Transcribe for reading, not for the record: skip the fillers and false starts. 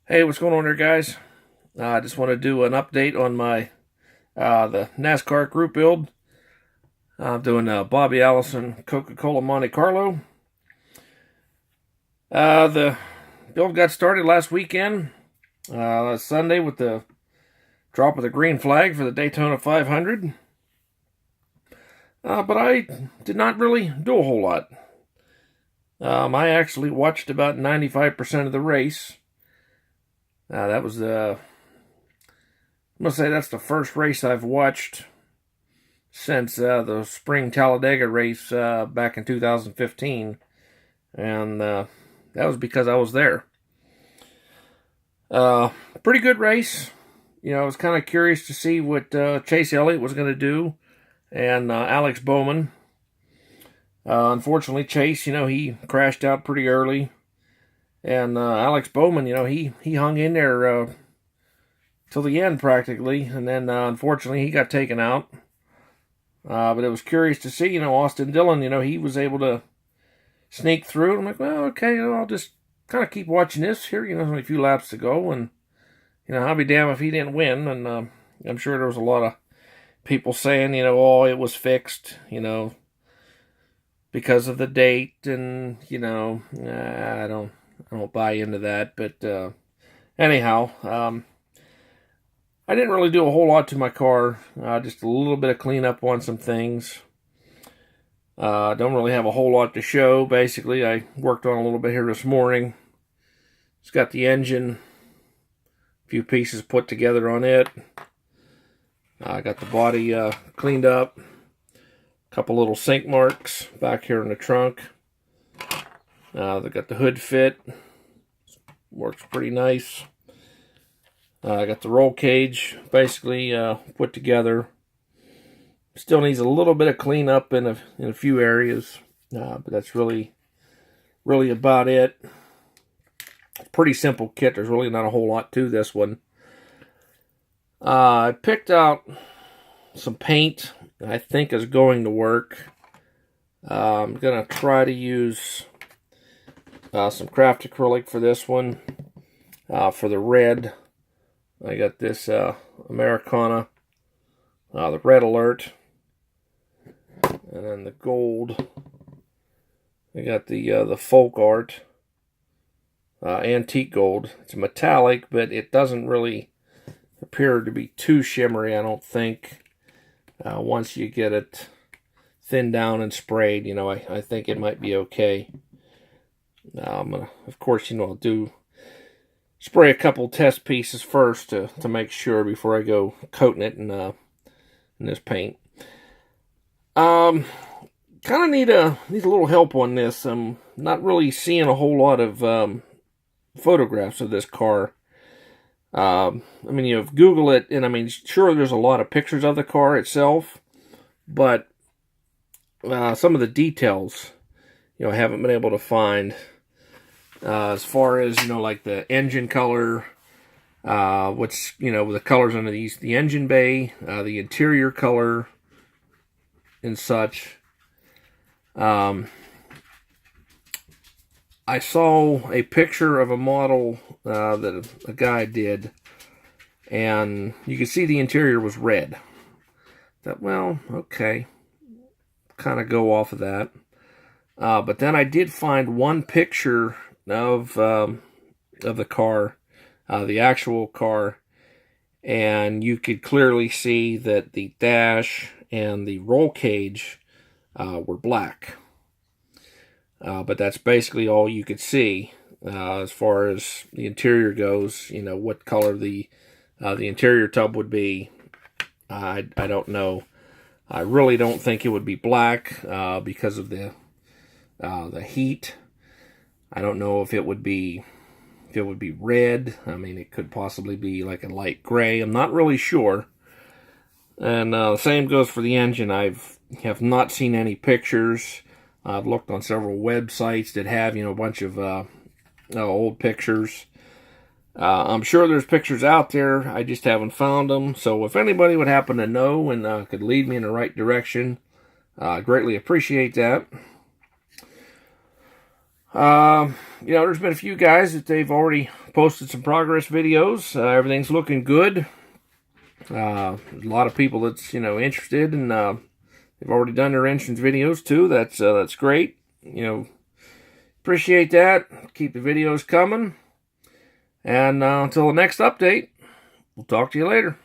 Hey, what's going on there, guys? I just want to do an update on my the NASCAR group build. I'm doing Bobby Allison Coca-Cola Monte Carlo. The build got started last weekend, last Sunday, with the drop of the green flag for the Daytona 500. But I did not really do a whole lot. I actually watched about 95% of the race. That was I'm gonna say that's the first race I've watched since the spring Talladega race back in 2015, and that was because I was there. Pretty good race. I was kind of curious to see what Chase Elliott was going to do, and Alex Bowman. Unfortunately, Chase, he crashed out pretty early, and Alex Bowman, he hung in there till the end practically, and then unfortunately he got taken out. But it was curious to see, Austin Dillon, he was able to sneak through. I'm like, well, okay, I'll just kind of keep watching this here. Only a few laps to go, and I'll be damned if he didn't win. And I'm sure there was a lot of people saying, oh, it was fixed, because of the date, and I don't buy into that. But anyhow, I didn't really do a whole lot to my car, just a little bit of cleanup on some things. Don't really have a whole lot to show. Basically, I worked on a little bit here this morning. It's got the engine, a few pieces put together on it. I got the body cleaned up. A couple little sink marks back here in the trunk. They got the hood fit. Works pretty nice. I got the roll cage basically put together. Still needs a little bit of cleanup in a few areas, but that's really about it. Pretty simple kit. There's really not a whole lot to this one. I picked out some paint I think is going to work. I'm gonna try to use some craft acrylic for this one. For the red, I got this Americana, the red alert, and then the gold. I got the folk art, antique gold. It's metallic, but it doesn't really appear to be too shimmery, I don't think. Once you get it thinned down and sprayed, I think it might be okay. I'm gonna, of course, I'll spray a couple test pieces first to make sure before I go coating it in this paint. Kind of need a little help on this. I'm not really seeing a whole lot of photographs of this car. You Google it, and sure, there's a lot of pictures of the car itself, but some of the details, I haven't been able to find. As far as, like the engine color, what's, the colors under the engine bay, the interior color, and such. I saw a picture of a model that a guy did, and you could see the interior was red. Thought, well, okay, kind of go off of that. But then I did find one picture of the car, the actual car, and you could clearly see that the dash and the roll cage were black. But that's basically all you could see as far as the interior goes. What color the interior tub would be, I don't know. I really don't think it would be black because of the heat. I don't know if it would be red. It could possibly be like a light gray. I'm not really sure. And the same goes for the engine. Have not seen any pictures. I've looked on several websites that have a bunch of old pictures. I'm sure there's pictures out there. I just haven't found them. So if anybody would happen to know and could lead me in the right direction, I greatly appreciate that. You know, there's been a few guys that they've already posted some progress videos. Everything's looking good. There's a lot of people that's, you know, interested, and they've already done their entrance videos too. That's great. You know, appreciate that. Keep the videos coming. And until the next update, we'll talk to you later.